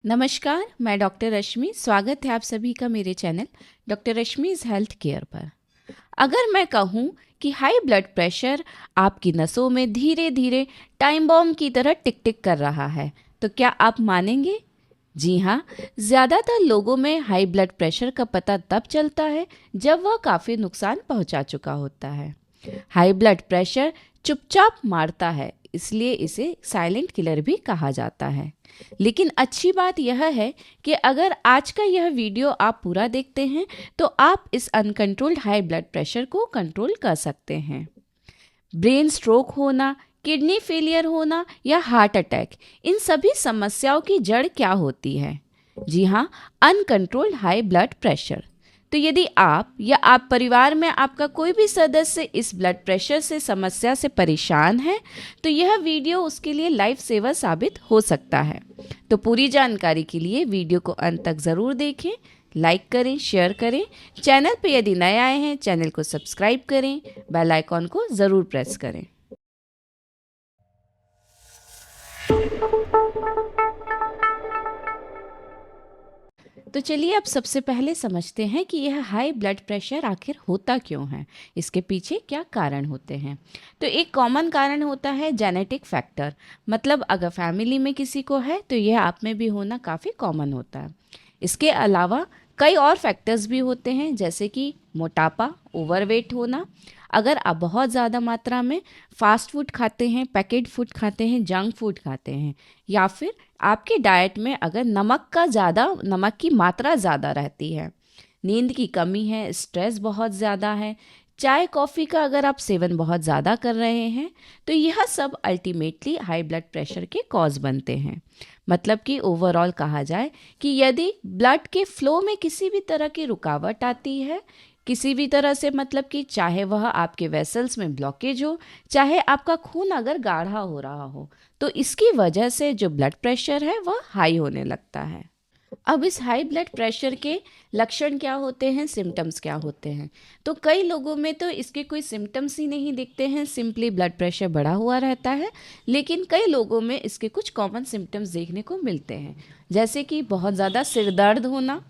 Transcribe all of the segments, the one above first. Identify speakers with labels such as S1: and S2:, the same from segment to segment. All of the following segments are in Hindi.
S1: नमस्कार, मैं डॉक्टर रश्मि। स्वागत है आप सभी का मेरे चैनल डॉक्टर रश्मि's हेल्थ केयर पर। अगर मैं कहूँ कि हाई ब्लड प्रेशर आपकी नसों में धीरे धीरे टाइम बॉम्ब की तरह टिक टिक कर रहा है, तो क्या आप मानेंगे? जी हाँ, ज़्यादातर लोगों में हाई ब्लड प्रेशर का पता तब चलता है जब वह काफ़ी नुकसान पहुँचा चुका होता है। हाई ब्लड प्रेशर चुपचाप मारता है, इसलिए इसे साइलेंट किलर भी कहा जाता है। लेकिन अच्छी बात यह है कि अगर आज का यह वीडियो आप पूरा देखते हैं तो आप इस अनकंट्रोल्ड हाई ब्लड प्रेशर को कंट्रोल कर सकते हैं। ब्रेन स्ट्रोक होना, किडनी फेलियर होना या हार्ट अटैक, इन सभी समस्याओं की जड़ क्या होती है? जी हाँ, अनकंट्रोल्ड हाई ब्लड प्रेशर। तो यदि आप या आप परिवार में आपका कोई भी सदस्य इस ब्लड प्रेशर से समस्या से परेशान है, तो यह वीडियो उसके लिए लाइफ सेवर साबित हो सकता है। तो पूरी जानकारी के लिए वीडियो को अंत तक ज़रूर देखें, लाइक करें, शेयर करें। चैनल पे यदि नए आए हैं, चैनल को सब्सक्राइब करें, बेल आइकॉन को ज़रूर प्रेस करें। तो चलिए अब सबसे पहले समझते हैं कि यह हाई ब्लड प्रेशर आखिर होता क्यों है, इसके पीछे क्या कारण होते हैं। तो एक कॉमन कारण होता है जेनेटिक फैक्टर, मतलब अगर फैमिली में किसी को है तो यह आप में भी होना काफ़ी कॉमन होता है। इसके अलावा कई और फैक्टर्स भी होते हैं, जैसे कि मोटापा, ओवरवेट होना। अगर आप बहुत ज़्यादा मात्रा में फास्ट फूड खाते हैं, पैकेट फूड खाते हैं, जंक फूड खाते हैं, या फिर आपके डाइट में अगर नमक की मात्रा ज़्यादा रहती है, नींद की कमी है, स्ट्रेस बहुत ज़्यादा है, चाय कॉफ़ी का अगर आप सेवन बहुत ज़्यादा कर रहे हैं, तो यह सब अल्टीमेटली हाई ब्लड प्रेशर के कॉज बनते हैं। मतलब कि ओवरऑल कहा जाए कि यदि ब्लड के फ्लो में किसी भी तरह की रुकावट आती है, किसी भी तरह से, मतलब कि चाहे वह आपके वेसल्स में ब्लॉकेज हो, चाहे आपका खून अगर गाढ़ा हो रहा हो, तो इसकी वजह से जो ब्लड प्रेशर है वह हाई होने लगता है। अब इस हाई ब्लड प्रेशर के लक्षण क्या होते हैं, सिम्टम्स क्या होते हैं? तो कई लोगों में तो इसके कोई सिम्टम्स ही नहीं दिखते हैं, सिंपली ब्लड प्रेशर बढ़ा हुआ रहता है। लेकिन कई लोगों में इसके कुछ कॉमन सिम्टम्स देखने को मिलते हैं, जैसे कि बहुत ज़्यादा सिर दर्द होना,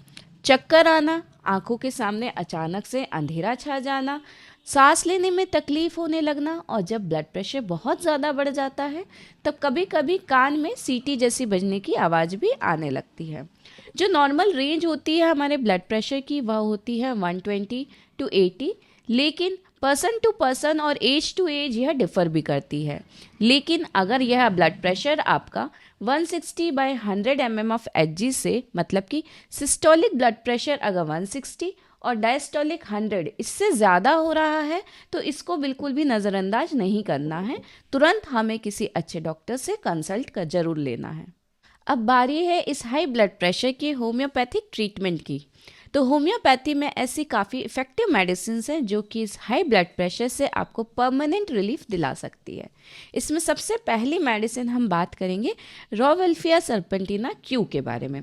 S1: चक्कर आना, आंखों के सामने अचानक से अंधेरा छा जाना, सांस लेने में तकलीफ होने लगना, और जब ब्लड प्रेशर बहुत ज़्यादा बढ़ जाता है तब कभी कभी कान में सीटी जैसी बजने की आवाज़ भी आने लगती है। जो नॉर्मल रेंज होती है हमारे ब्लड प्रेशर की, वह होती है 120 टू 80, लेकिन पर्सन टू पर्सन और एज टू एज यह डिफ़र भी करती है। लेकिन अगर यह ब्लड प्रेशर आपका 160/100 mm ऑफ Hg से, मतलब कि सिस्टोलिक ब्लड प्रेशर अगर 160 और डायस्टोलिक 100 इससे ज़्यादा हो रहा है, तो इसको बिल्कुल भी नज़रअंदाज नहीं करना है। तुरंत हमें किसी अच्छे डॉक्टर से कंसल्ट कर जरूर लेना है। अब बारी है इस हाई ब्लड प्रेशर के होम्योपैथिक ट्रीटमेंट की। तो होम्योपैथी में ऐसी काफ़ी इफ़ेक्टिव मेडिसिन हैं जो कि इस हाई ब्लड प्रेशर से आपको परमानेंट रिलीफ दिला सकती है। इसमें सबसे पहली मेडिसिन हम बात करेंगे रोवल्फिया सर्पेंटिना क्यू के बारे में।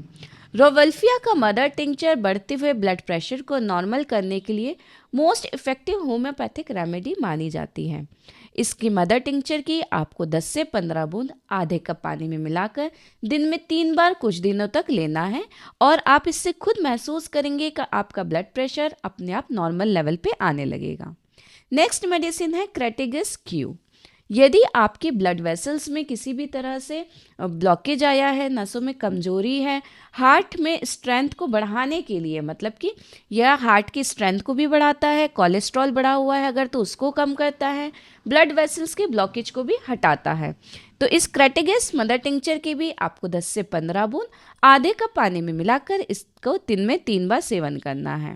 S1: रोवल्फिया का मदर टिंचर बढ़ते हुए ब्लड प्रेशर को नॉर्मल करने के लिए मोस्ट इफ़ेक्टिव होम्योपैथिक रेमेडी मानी जाती है। इसकी मदर टिंचर की आपको 10 से 15 बूंद आधे कप पानी में मिलाकर दिन में 3 बार कुछ दिनों तक लेना है, और आप इससे खुद महसूस करेंगे कि आपका ब्लड प्रेशर अपने आप नॉर्मल लेवल पे आने लगेगा। नेक्स्ट मेडिसिन है क्रेटिगस क्यू। यदि आपके ब्लड वेसल्स में किसी भी तरह से ब्लॉकेज आया है, नसों में कमजोरी है, हार्ट में स्ट्रेंथ को बढ़ाने के लिए, मतलब कि यह हार्ट की स्ट्रेंथ को भी बढ़ाता है, कोलेस्ट्रॉल बढ़ा हुआ है अगर तो उसको कम करता है, ब्लड वेसल्स के ब्लॉकेज को भी हटाता है, तो इस क्रेटिगस मदर टिंचर की भी आपको 10 से 15 बूंद आधे कप पानी में मिलाकर इसको दिन में 3 बार सेवन करना है।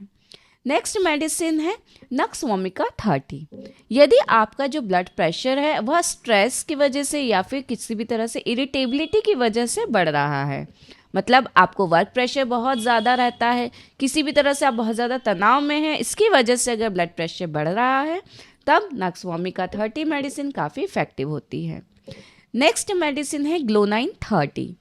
S1: नेक्स्ट मेडिसिन है नक्स वोमिका 30। यदि आपका जो ब्लड प्रेशर है वह स्ट्रेस की वजह से या फिर किसी भी तरह से इरिटेबिलिटी की वजह से बढ़ रहा है, मतलब आपको वर्क प्रेशर बहुत ज़्यादा रहता है, किसी भी तरह से आप बहुत ज़्यादा तनाव में हैं, इसकी वजह से अगर ब्लड प्रेशर बढ़ रहा है, तब नक्स वोमिका 30 मेडिसिन काफ़ी इफ़ेक्टिव होती है। नेक्स्ट मेडिसिन है ग्लोनाइन 30।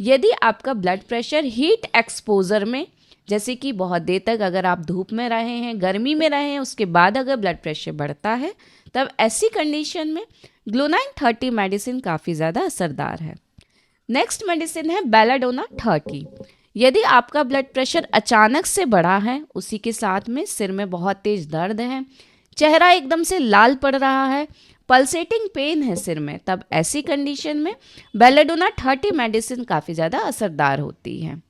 S1: यदि आपका ब्लड प्रेशर हीट एक्सपोजर में, जैसे कि बहुत देर तक अगर आप धूप में रहे हैं, गर्मी में रहे हैं, उसके बाद अगर ब्लड प्रेशर बढ़ता है, तब ऐसी कंडीशन में ग्लोनाइन 30 मेडिसिन काफ़ी ज़्यादा असरदार है। नेक्स्ट मेडिसिन है बेलाडोना 30। यदि आपका ब्लड प्रेशर अचानक से बढ़ा है, उसी के साथ में सिर में बहुत तेज दर्द है, चेहरा एकदम से लाल पड़ रहा है, पल्सेटिंग पेन है सिर में, तब ऐसी कंडीशन में बेलाडोना 30 मेडिसिन काफ़ी ज़्यादा असरदार होती है।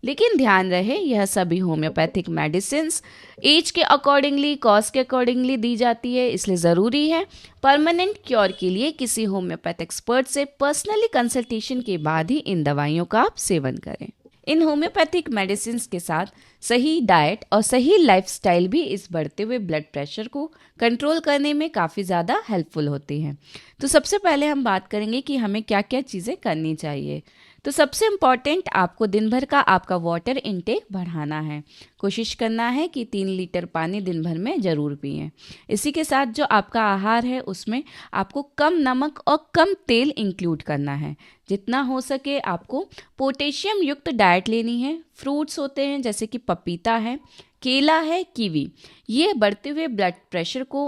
S1: लेकिन ध्यान रहे, यह सभी होम्योपैथिक मेडिसिन्स एज के अकॉर्डिंगली, कॉज के अकॉर्डिंगली दी जाती है, इसलिए ज़रूरी है परमानेंट क्योर के लिए किसी होम्योपैथ एक्सपर्ट से पर्सनली कंसल्टेशन के बाद ही इन दवाइयों का आप सेवन करें। इन होम्योपैथिक मेडिसिन के साथ सही डाइट और सही लाइफस्टाइल भी इस बढ़ते हुए ब्लड प्रेशर को कंट्रोल करने में काफ़ी ज़्यादा हेल्पफुल होती हैं। तो सबसे पहले हम बात करेंगे कि हमें क्या क्या चीज़ें करनी चाहिए। तो सबसे इम्पॉर्टेंट, आपको दिन भर का आपका वाटर इनटेक बढ़ाना है। कोशिश करना है कि 3 लीटर पानी दिन भर में ज़रूर पिएं। इसी के साथ जो आपका आहार है उसमें आपको कम नमक और कम तेल इंक्लूड करना है। जितना हो सके आपको पोटेशियम युक्त डाइट लेनी है। फ्रूट्स होते हैं जैसे कि पपीता है, केला है, कीवी, ये बढ़ते हुए ब्लड प्रेशर को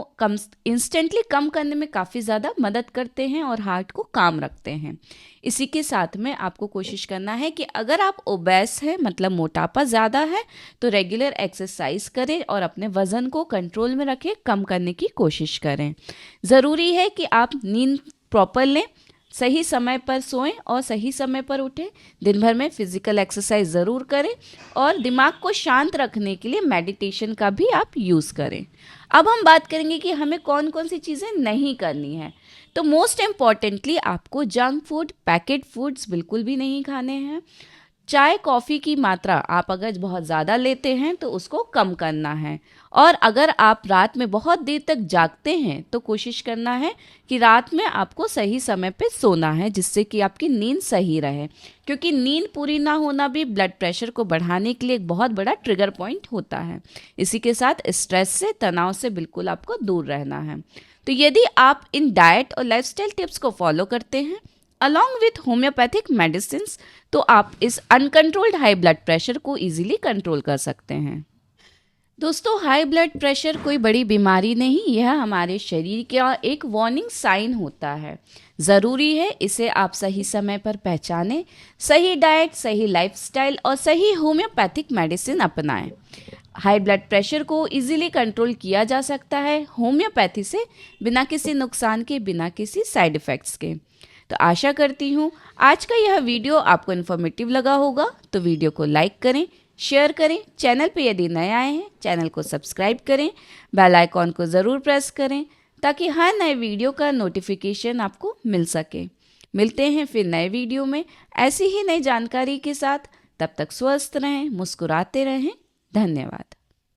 S1: इंस्टेंटली कम करने में काफ़ी ज़्यादा मदद करते हैं और हार्ट को काम रखते हैं। इसी के साथ में आपको कोशिश करना है कि अगर आप ओबेस हैं, मतलब मोटापा ज़्यादा है, तो रेगुलर एक्सरसाइज करें और अपने वज़न को कंट्रोल में रखें, कम करने की कोशिश करें। ज़रूरी है कि आप नींद प्रॉपर लें, सही समय पर सोएं और सही समय पर उठें। दिन भर में फिजिकल एक्सरसाइज ज़रूर करें और दिमाग को शांत रखने के लिए मेडिटेशन का भी आप यूज़ करें। अब हम बात करेंगे कि हमें कौन कौन सी चीज़ें नहीं करनी है। तो मोस्ट इम्पॉर्टेंटली आपको जंक फूड, पैकेट फूड्स बिल्कुल भी नहीं खाने हैं। चाय कॉफ़ी की मात्रा आप अगर बहुत ज़्यादा लेते हैं तो उसको कम करना है। और अगर आप रात में बहुत देर तक जागते हैं तो कोशिश करना है कि रात में आपको सही समय पे सोना है, जिससे कि आपकी नींद सही रहे, क्योंकि नींद पूरी ना होना भी ब्लड प्रेशर को बढ़ाने के लिए एक बहुत बड़ा ट्रिगर पॉइंट होता है। इसी के साथ स्ट्रेस से, तनाव से बिल्कुल आपको दूर रहना है। तो यदि आप इन डाइट और लाइफस्टाइल टिप्स को फॉलो करते हैं अलॉन्ग विथ होम्योपैथिक मेडिसिन, तो आप इस अनकंट्रोल्ड हाई ब्लड प्रेशर को इजीली कंट्रोल कर सकते हैं। दोस्तों, हाई ब्लड प्रेशर कोई बड़ी बीमारी नहीं, यह हमारे शरीर का एक वार्निंग साइन होता है। ज़रूरी है इसे आप सही समय पर पहचानें, सही डाइट, सही लाइफस्टाइल और सही होम्योपैथिक मेडिसिन अपनाएं। हाई ब्लड प्रेशर को इजीली कंट्रोल किया जा सकता है होम्योपैथी से, बिना किसी नुकसान के, बिना किसी साइड इफ़ेक्ट्स के। तो आशा करती हूँ आज का यह वीडियो आपको इन्फॉर्मेटिव लगा होगा। तो वीडियो को लाइक करें, शेयर करें, चैनल पे यदि नए आए हैं चैनल को सब्सक्राइब करें, बेल आइकॉन को ज़रूर प्रेस करें ताकि हर नए वीडियो का नोटिफिकेशन आपको मिल सके। मिलते हैं फिर नए वीडियो में ऐसी ही नई जानकारी के साथ। तब तक स्वस्थ रहें, मुस्कुराते रहें। धन्यवाद।